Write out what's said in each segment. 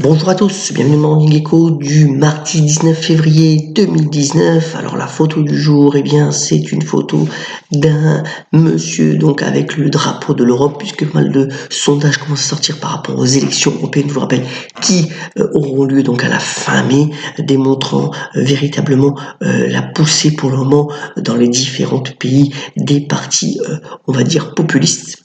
Bonjour à tous, bienvenue dans Morning Echo du mardi 19 février 2019. Alors la photo du jour, c'est une photo d'un monsieur donc avec le drapeau de l'Europe, puisque pas mal de sondages commencent à sortir par rapport aux élections européennes, je vous rappelle, qui auront lieu donc à la fin mai, démontrant véritablement la poussée pour le moment dans les différents pays des partis, on va dire, populistes.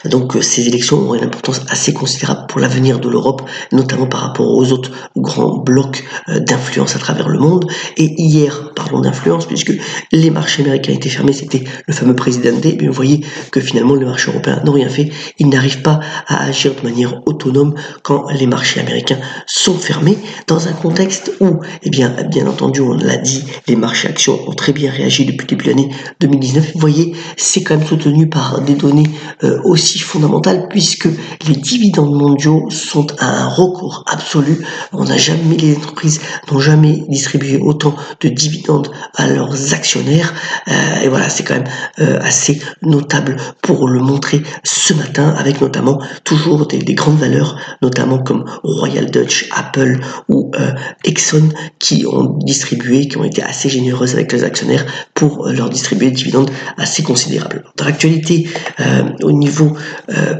Donc ces élections ont une importance assez considérable pour l'avenir de l'Europe, notamment par rapport aux autres grands blocs d'influence à travers le monde. Et hier, parlons d'influence, puisque les marchés américains étaient fermés, c'était le fameux président D, mais vous voyez que finalement les marchés européens n'ont rien fait, ils n'arrivent pas à agir de manière autonome quand les marchés américains sont fermés, dans un contexte où, bien entendu, on l'a dit, les marchés actions ont très bien réagi depuis le début de l'année 2019. Vous voyez, c'est quand même soutenu par des données aussi fondamentale, puisque les dividendes mondiaux sont à un record absolu. Les entreprises n'ont jamais distribué autant de dividendes à leurs actionnaires, et voilà, c'est quand même assez notable pour le montrer ce matin, avec notamment toujours des grandes valeurs, notamment comme Royal Dutch, Apple ou Exxon, qui ont été assez généreuses avec leurs actionnaires pour leur distribuer des dividendes assez considérables. Dans l'actualité, au niveau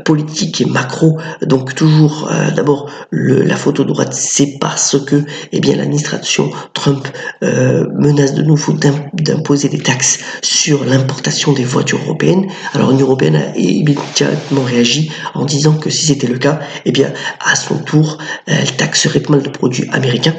politique et macro, donc toujours d'abord la photo de droite, c'est parce que l'administration Trump menace de nouveau d'imposer des taxes sur l'importation des voitures européennes. Alors l'Union européenne a immédiatement réagi en disant que si c'était le cas, à son tour, elle taxerait pas mal de produits américains.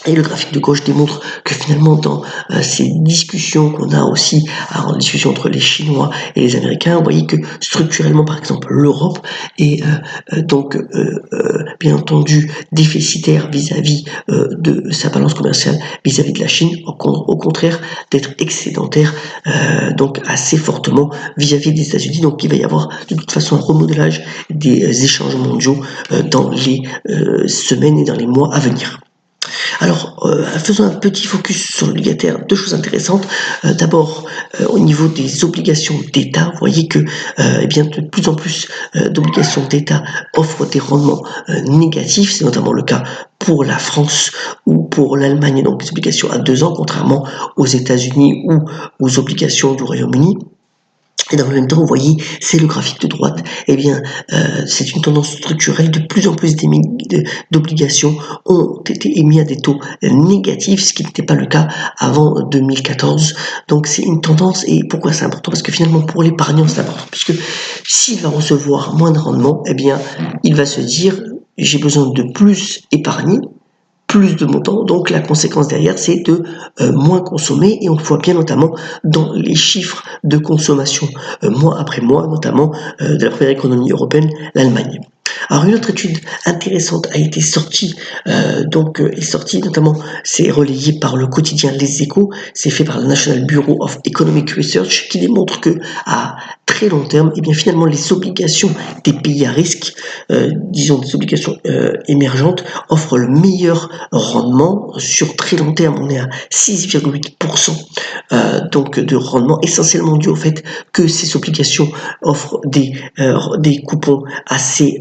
Et le graphique de gauche démontre que finalement dans ces discussions qu'on a aussi en discussion entre les Chinois et les Américains, vous voyez que structurellement par exemple l'Europe est bien entendu déficitaire vis-à-vis de sa balance commerciale vis-à-vis de la Chine, au contraire d'être excédentaire donc assez fortement vis-à-vis des États-Unis. Donc il va y avoir de toute façon un remodelage des échanges mondiaux dans les semaines et dans les mois à venir. Alors, faisons un petit focus sur l'obligataire, deux choses intéressantes. D'abord, au niveau des obligations d'État, vous voyez que de plus en plus d'obligations d'État offrent des rendements négatifs. C'est notamment le cas pour la France ou pour l'Allemagne, donc des obligations à 2 ans, contrairement aux États-Unis ou aux obligations du Royaume-Uni. Et dans le même temps, vous voyez, c'est le graphique de droite, c'est une tendance structurelle. De plus en plus d'obligations ont été émis à des taux négatifs, ce qui n'était pas le cas avant 2014. Donc c'est une tendance, et pourquoi c'est important? Parce que finalement, pour l'épargnant, c'est important, puisque s'il va recevoir moins de rendement, il va se dire, j'ai besoin de plus épargner, plus de montants, donc la conséquence derrière c'est de moins consommer, et on le voit bien notamment dans les chiffres de consommation mois après mois, notamment de la première économie européenne, l'Allemagne. Alors une autre étude intéressante a été sortie, notamment c'est relayé par le quotidien Les Échos, c'est fait par le National Bureau of Economic Research, qui démontre que à très long terme, finalement les obligations des pays à risque, des obligations émergentes, offrent le meilleur rendement sur très long terme. On est à 6,8% donc de rendement, essentiellement dû au fait que ces obligations offrent des coupons assez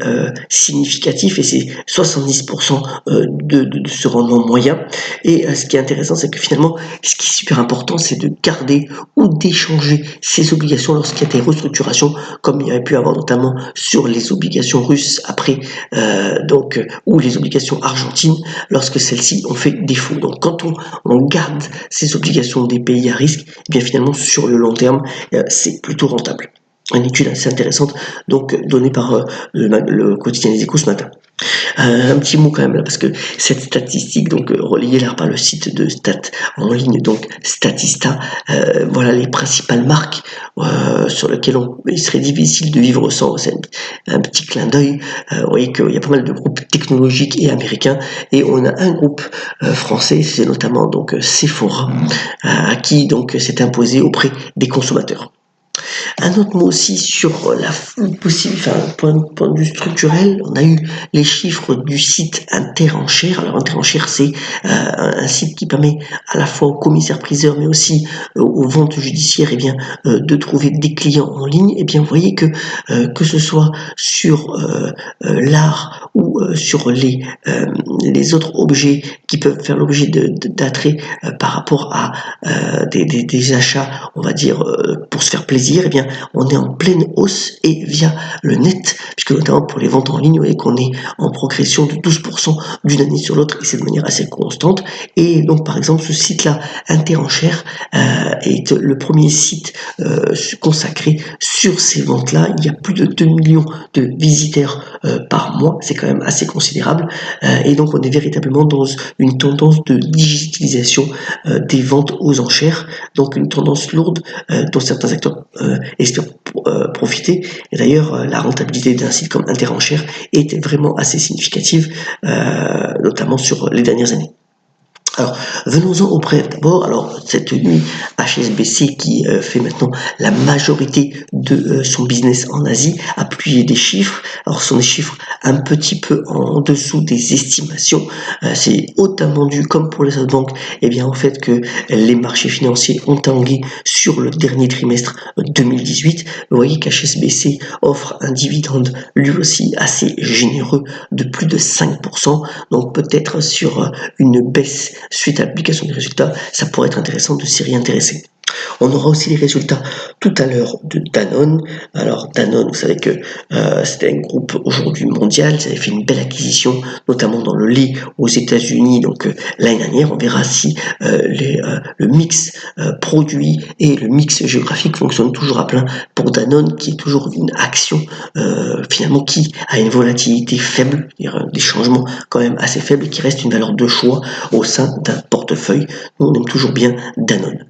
significatifs, et c'est 70% de ce rendement moyen. Et ce qui est intéressant, c'est que finalement, ce qui est super important, c'est de garder ou d'échanger ces obligations lorsqu'il y a des restructurations, comme il y aurait pu avoir notamment sur les obligations russes après, ou les obligations argentines, lorsque celles-ci ont fait défaut. Donc quand on garde ces obligations des pays à risque, finalement sur le long terme, c'est plutôt rentable. Une étude assez intéressante, donc donnée par le quotidien Les Échos ce matin. Un petit mot quand même là, parce que cette statistique, donc relayée là par le site de stats en ligne, donc Statista, voilà les principales marques sur lesquelles il serait difficile de vivre sans. C'est un petit clin d'œil. Vous voyez qu'il y a pas mal de groupes technologiques et américains, et on a un groupe français, c'est notamment donc Sephora, qui donc s'est imposé auprès des consommateurs. Un autre mot aussi sur point de vue structurel, on a eu les chiffres du site Interenchères. Alors Interenchères, c'est un site qui permet à la fois aux commissaires-priseurs, mais aussi aux ventes judiciaires, de trouver des clients en ligne. Vous voyez que ce soit sur l'art ou ou sur les autres objets qui peuvent faire l'objet d'attrait par rapport à des achats, on va dire, pour se faire plaisir, eh bien, on est en pleine hausse et via le net, puisque notamment pour les ventes en ligne, vous voyez qu'on est en progression de 12% d'une année sur l'autre et c'est de manière assez constante. Et donc, par exemple, ce site-là, Interenchères, est le premier site consacré sur ces ventes-là. Il y a plus de 2 millions de visiteurs par mois, c'est quand même assez considérable. Et donc, on est véritablement dans une tendance de digitalisation des ventes aux enchères, donc une tendance lourde dont certains acteurs espèrent profiter. Et d'ailleurs, la rentabilité d'un site comme Interenchères est vraiment assez significative, notamment sur les dernières années. Alors, venons-en au prêt d'abord. Alors, cette nuit, HSBC, qui fait maintenant la majorité de son business en Asie, a publié des chiffres. Alors, ce sont des chiffres un petit peu en dessous des estimations. C'est autant dû, comme pour les autres banques, eh bien, en fait que les marchés financiers ont tangué sur le dernier trimestre 2018. Vous voyez qu'HSBC offre un dividende, lui aussi, assez généreux de plus de 5%. Donc, peut-être sur une baisse suite à l'application des résultats, ça pourrait être intéressant de s'y réintéresser. On aura aussi les résultats tout à l'heure de Danone. Alors Danone, vous savez que c'était un groupe aujourd'hui mondial, ça avait fait une belle acquisition, notamment dans le lait aux États-Unis. Donc l'année dernière, on verra si le mix produit et le mix géographique fonctionnent toujours à plein pour Danone, qui est toujours une action finalement qui a une volatilité faible, des changements quand même assez faibles, et qui reste une valeur de choix au sein d'un portefeuille. Nous, on aime toujours bien Danone.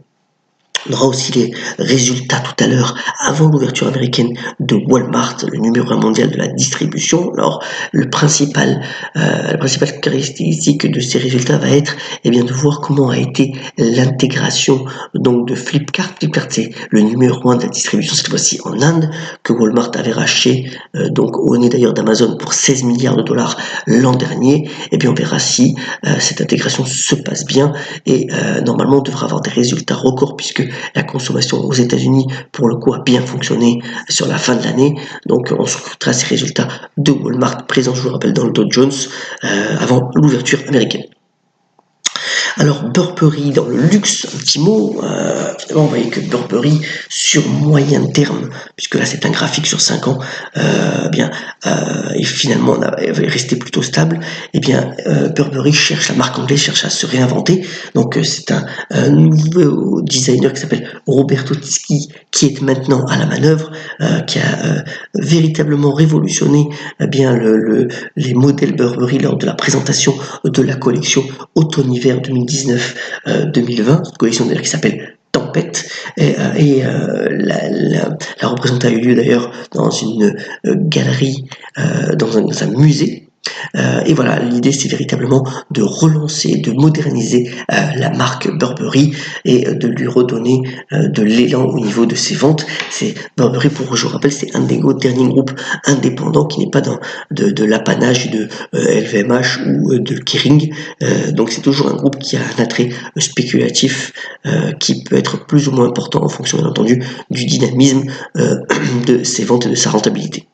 On aura aussi les résultats tout à l'heure avant l'ouverture américaine de Walmart, le numéro 1 mondial de la distribution. Alors, la principale caractéristique de ces résultats va être de voir comment a été l'intégration donc de Flipkart. Flipkart, c'est le numéro 1 de la distribution cette fois-ci en Inde, que Walmart avait racheté donc au nez d'ailleurs d'Amazon pour 16 milliards de dollars l'an dernier. Et bien on verra si cette intégration se passe bien et normalement on devra avoir des résultats records puisque la consommation aux États-Unis, pour le coup, a bien fonctionné sur la fin de l'année. Donc, on se retrouvera ces résultats de Walmart présents, je vous le rappelle, dans le Dow Jones avant l'ouverture américaine. Alors Burberry dans le luxe, un petit mot, finalement on voyait que Burberry sur moyen terme, puisque là c'est un graphique sur 5 ans, et finalement est resté plutôt stable, Burberry la marque anglaise cherche à se réinventer, donc c'est un nouveau designer qui s'appelle Roberto Tisci qui est maintenant à la manœuvre, qui a véritablement révolutionné les modèles Burberry lors de la présentation de la collection automne-hiver 2019-2020, collection d'ailleurs qui s'appelle Tempête, la représentation a eu lieu d'ailleurs dans une galerie, dans un musée. Et voilà, l'idée c'est véritablement de relancer, de moderniser la marque Burberry et de lui redonner de l'élan au niveau de ses ventes. C'est Burberry, pour je vous rappelle, c'est un des derniers groupes indépendants qui n'est pas dans de l'apanage de LVMH ou de Kering. Donc c'est toujours un groupe qui a un attrait spéculatif qui peut être plus ou moins important en fonction bien entendu du dynamisme de ses ventes et de sa rentabilité.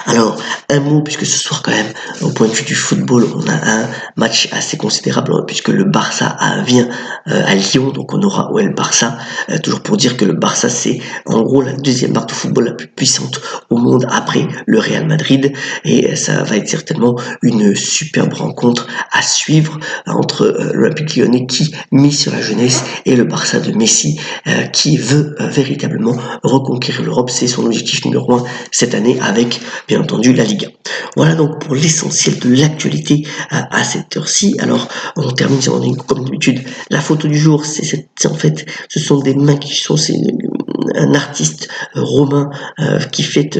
Alors, un mot, puisque ce soir quand même, au point de vue du football, on a un match assez considérable, puisque le Barça vient à Lyon, donc on aura OL Barça, toujours pour dire que le Barça c'est en gros la deuxième marque de football la plus puissante au monde après le Real Madrid, et ça va être certainement une superbe rencontre à suivre entre l'Olympique Lyonnais qui mise sur la jeunesse et le Barça de Messi qui veut véritablement reconquérir l'Europe. C'est son objectif numéro 1 cette année avec bien entendu la Liga. Voilà donc pour l'essentiel de l'actualité à cette heure-ci. Alors on termine comme d'habitude. La photo du jour, c'est en fait ce sont des mains qui sont un artiste romain qui fait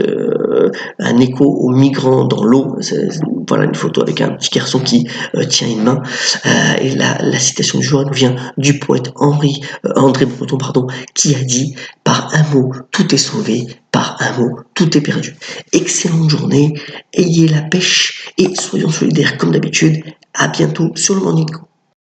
un écho aux migrants dans l'eau. Voilà une photo avec un petit garçon qui tient une main. Et la citation du jour nous vient du poète André Breton, qui a dit « Par un mot, tout est sauvé, par un mot, tout est perdu ». Excellente journée, ayez la pêche et soyons solidaires comme d'habitude. À bientôt sur le Morning Call.